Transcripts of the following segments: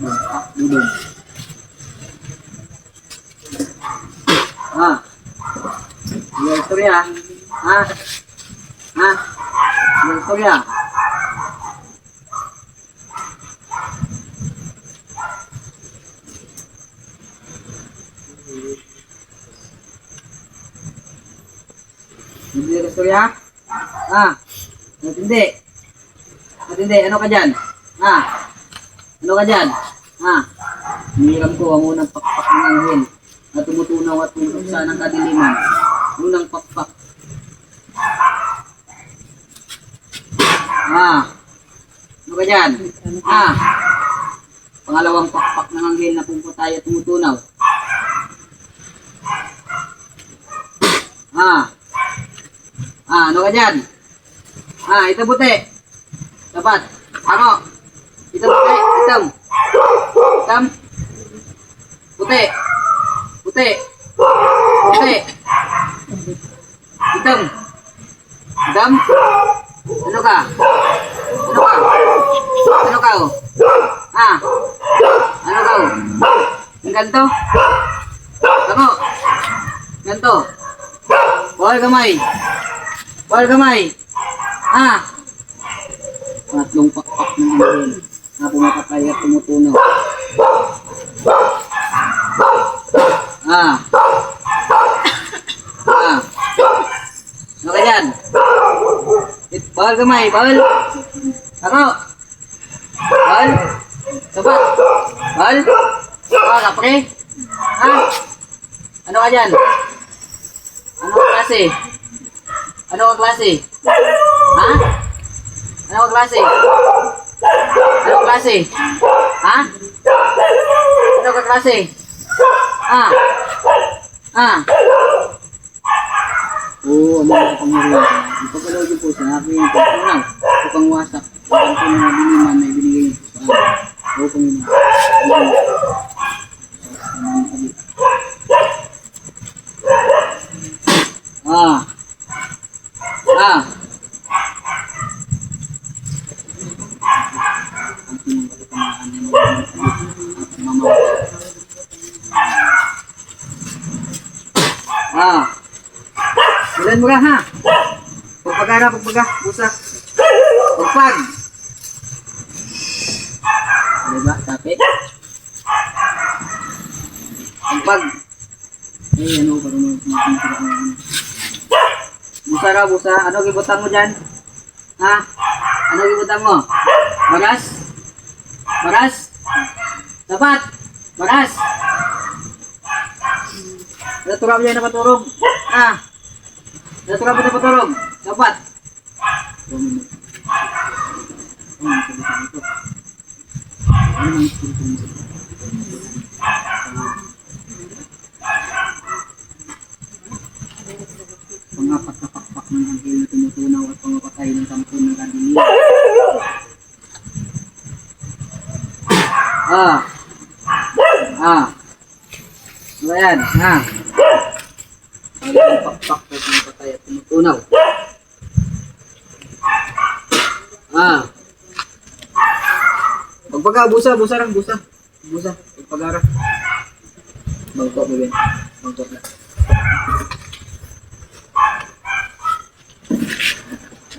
Dudong. Ah. Yung istorya. Ah. Ah. Yung istorya. Hindi yung istorya. Ah. Matindi. Matindi. Ano ka dyan? Ah. Ano ka dyan? Ah. Hiniram ko ang unang pakpak ng anghel na tumutunaw at tumuksa ng kadiliman. Unang pakpak. Ah. Ano ka dyan? Ah. Pangalawang pakpak ng anghel na pumputay at tumutunaw. Ah. Ah. Ano ka dyan? Ah. Ito puti. Dapat. Ano? Ito puti. Itam. Itam. Puti. Puti. Puti. Itam. Itam. Ano ka? Ano ka? Ano ka? Oh? Ah. Ano ka? Oh? Yung ganto? Ako. Ganto. Bawal kamay. Bawal kamay. Ah. Tatlong pakpak ng anghel na pumapatay at tumutunaw. Ah. Ah. Ano ka dyan? Bawal kamay, bawal. Ako. Bawal. Sabat. Bawal. Bawal ka, pre. Ah. Ano ka dyan? Ano ka klase? Ano ka klase? Ha? Ano ka klase? Ano ka klase? Ha? Ano ka klase? Ah. Ah. Oo, ang mga kapangyarihan ko. Ipapalood po sa aking pagkunaw o pangwasak ang mga diliman na ibinigay niyo sa akin. O Panginoon. Ah. Ah. Ang pinagpapamahan niya ng mga ah. Bulan mo ka ha. Pagpagara, pagpaga, busa. Pagpag. Diba? Tapi. Pagpag. Eh, ano ba naman? Busa ra, busa. Ano gibutang mo dyan? Ha? Ano gibutang mo? Bagas? Bagas? Dapat? Bagas? Naturap niya na paturog. Ah. Naturap niya na paturog. Dapat. Pangapat na pakpak ng anghel na tumutunaw at pangapatay ng kampun ng kadiliman. Ah. Ah. Ano yan? Ha? Ang pakpak na pangapatay at tumutunaw. Ah. Pagpaga, busa, busa lang, busa. Busa, pagpagara. Bangkok mo yan. Bangkok na.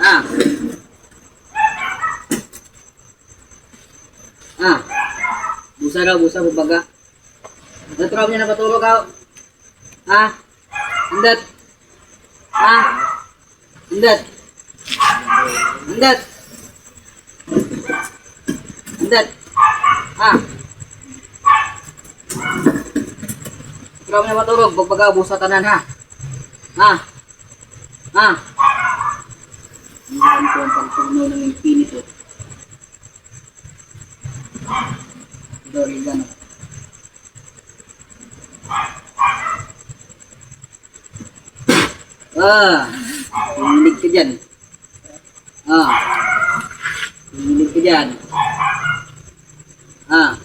Ah. Ah. Busa daw, busa, pagpaga. Natrap niya na patulog ako. Ah. Hindat. Ah. Hindat. Hindat. Hindat. Ah. Natrap niya matulog. Pagpaga, busa tanan ha. Ah. Ah. Hindi ko ang pagtunaw ng infinito. Dorigan. Ah, humilig ka dyan. Ah, humilig ka dyan. Ah,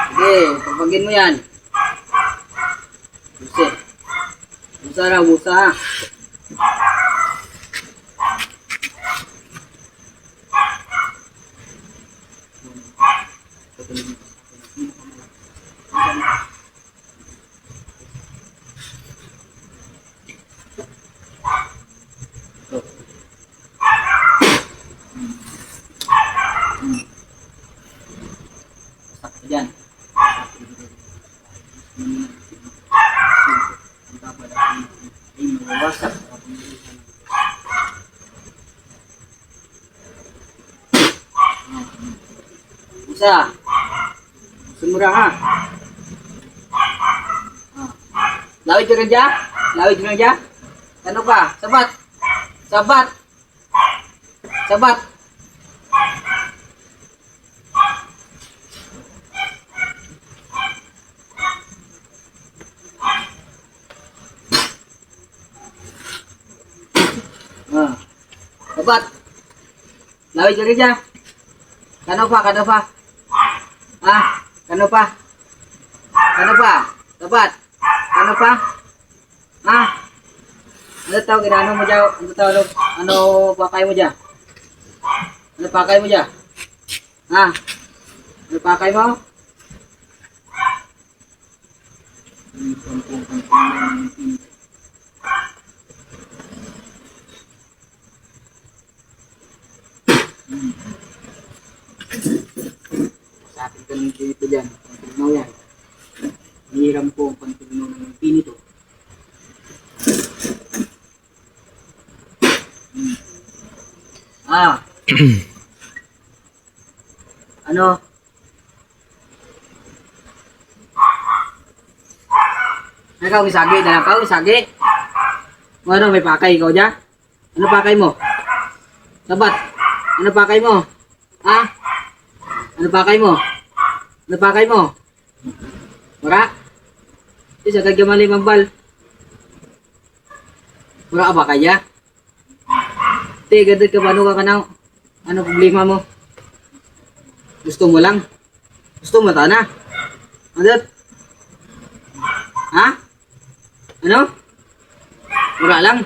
sige, pagpagin mo yan. Busa. Busa raw, busa ha. Diyan. Wasak. Isa. Sumura ha. Lawid ka dyan? Lawid ka dyan? Ano pa? Sabat. Sabat. Sabat. Sabat. Lawid ka dyan? Kano pa? Kano pa? Kano pa? Kano pa? Sabat. Kano pa? Ano tawag? Ano mo dyan? Ano tawag? Ano pakay mo dyan? Ano pakay mo dyan? Ano pakay mo? Sabi ka ng pinito dyan. Pantugnaw yan. Hiram po ang pantugnaw ng pinito. Ano? Ikaw isagi, dalang kau isagi. Ano, may pakay ikaw dyan? Ano pakay mo? Sabat. Ano pakay mo? Ano pakay mo? Ano pakay mo? Wala? Isa kagyaman limang bal. Wala ka ba kaya? Gadad ka ba? Ano ka kanaw? Ano problema mo? Gusto mo lang? Gusto mo na? Ano? Ano? Wala lang?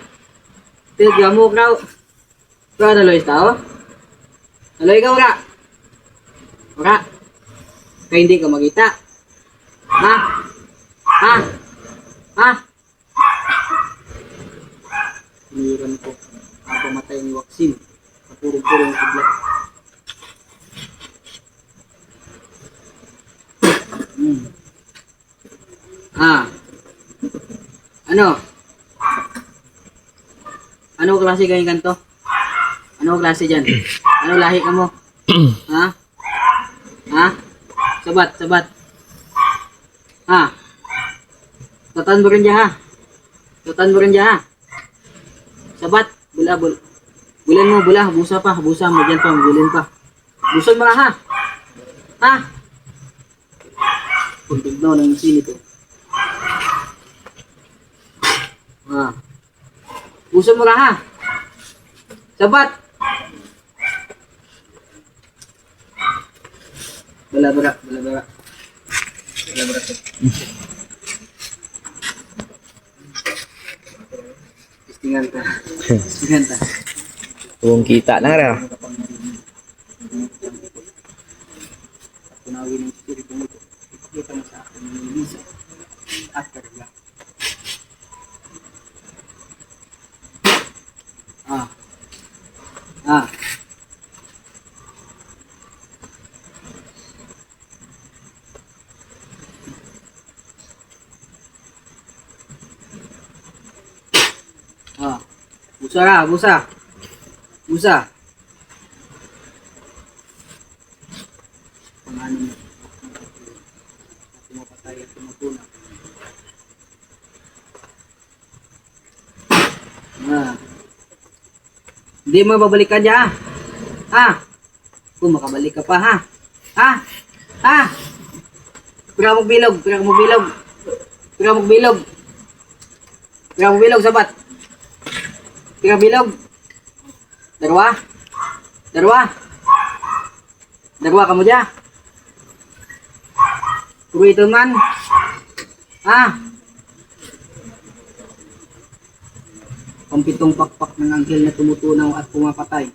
Gamuk raw. Ikaw naloy tao? Naloy ka wala? Wala? Kaya hindi ka magita? Hiniran ko. Pamatay ang waksin. Kapurong-purong kiblat. Ano? Ano klase ganyan kanto? Ano klase dyan? Ano lahi ka mo? Sabat, sabat. Tatan mo rin dyan ha? Tatan mo rin dyan ha? Sabat, bula, bula. Bulan mo, bula, busa pa, busa mo dyan pa, bulin pa. Busan mo na ha? Puntig na ng sinito. Busan mo na ha? Sabat. Bala-bala, bala-bala. Bala-bala. Istingan ta. Istingan ta. Huwag kita na rin. Tunawin ng espiritu mo ito. Ipakita mo sa akin yung lisa at karga. Busa na, busa. Busa. Pangano mo. Tumapatay at tumutuna. Hindi mo babalikan dyan. Kung makabalik ka pa ha. Pira mong bilog. Pira mong bilog. Pira mong bilog. Pira mong bilog, sabat. Pira bilog. Darwa. Darwa. Darwa ka mo dyan. Puro ito man. Pampitong pakpak ng anghel na tumutunaw at pumapatay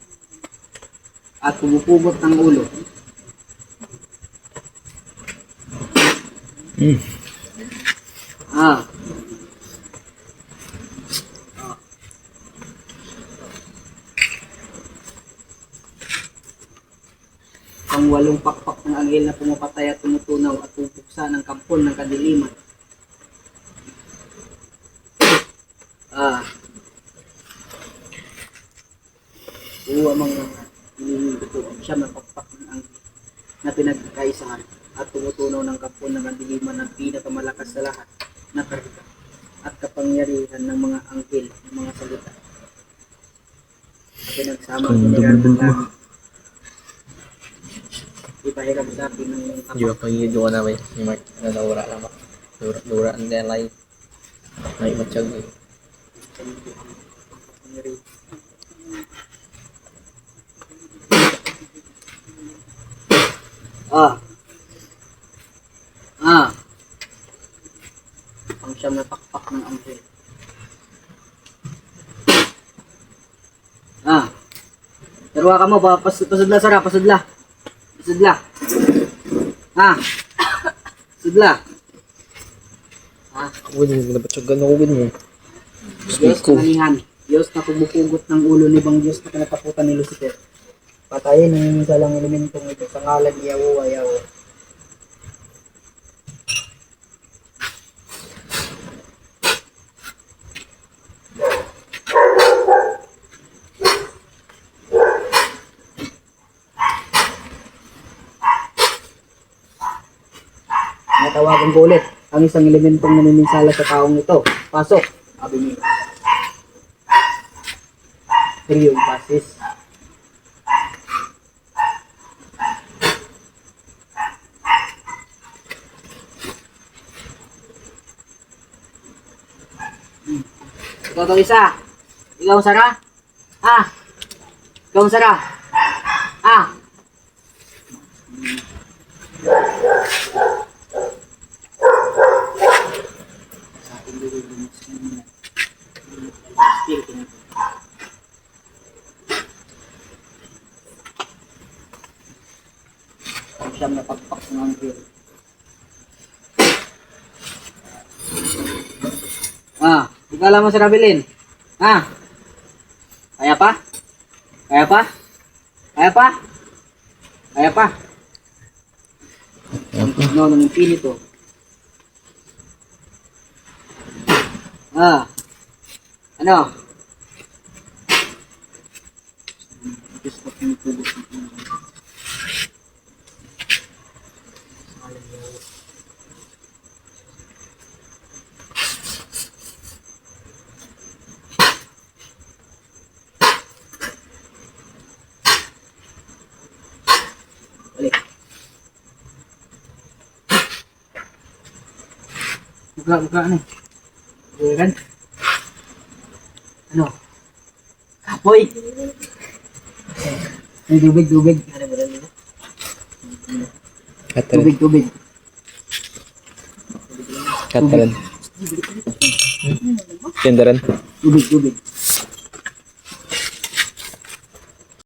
at pumupugot ng ulo. Hmm. Ah. Ang walong pakpak ng anghel na pumapatay at tumutunaw at pupuksa ng kampon ng kadiliman. Ah. Uwa mga hinihingi ko ang siyam na pakpak ng anghel na pinagkaisahan at tumutunaw ng kampon ng kadiliman ng pinakamalakas sa lahat na karga at kapangyarihan ng mga anghel ng mga salita. At pinagsama ang general ng langit. Ipahiram sa akin ng Di ba pag yun ka namin, ni Mark, na nawara lang ba? Nawara ang dahil lain. Ay, matsyag eh. Ah. Ah. Ang siyam na pakpak ng anghel. Ah. Tarwa ka mo, pasudla sara, pasudla. Pasudla. Ah. Pasudla. Ah. Ako din, nabatsagan ako din mo. Diyos na anihan. Diyos na pagbupugot ng ulo ni Bang Diyos na kinataputan ni Lucifer. Patayin ang isalang elementong ito sa ngalan ni Yahuwah Yahweh. Natawagan ko ulit ang isang elementong namiminsala sa taong ito. Pasok, sabi niya. Trio pasis. Ikaw to isa. Ikaw ang Sara. Ah. Ikaw ang Sara. Ah. Ang siyam na pagpak ng anghel. Ah, ikaw lang mo sa Rabilin. Ah. Kaya pa? Kaya pa? Kaya pa? Kaya pa? Ang tugnaw ng infinito. Ah. Ano? Diyos ko pinitubos ng Panginoon. Balik. Buka ano? Bukan? Ano? Kapoy! Ay, tubig. Ano ba rin? Kataran. Tubig. Kataran. Kendaran. Tubig.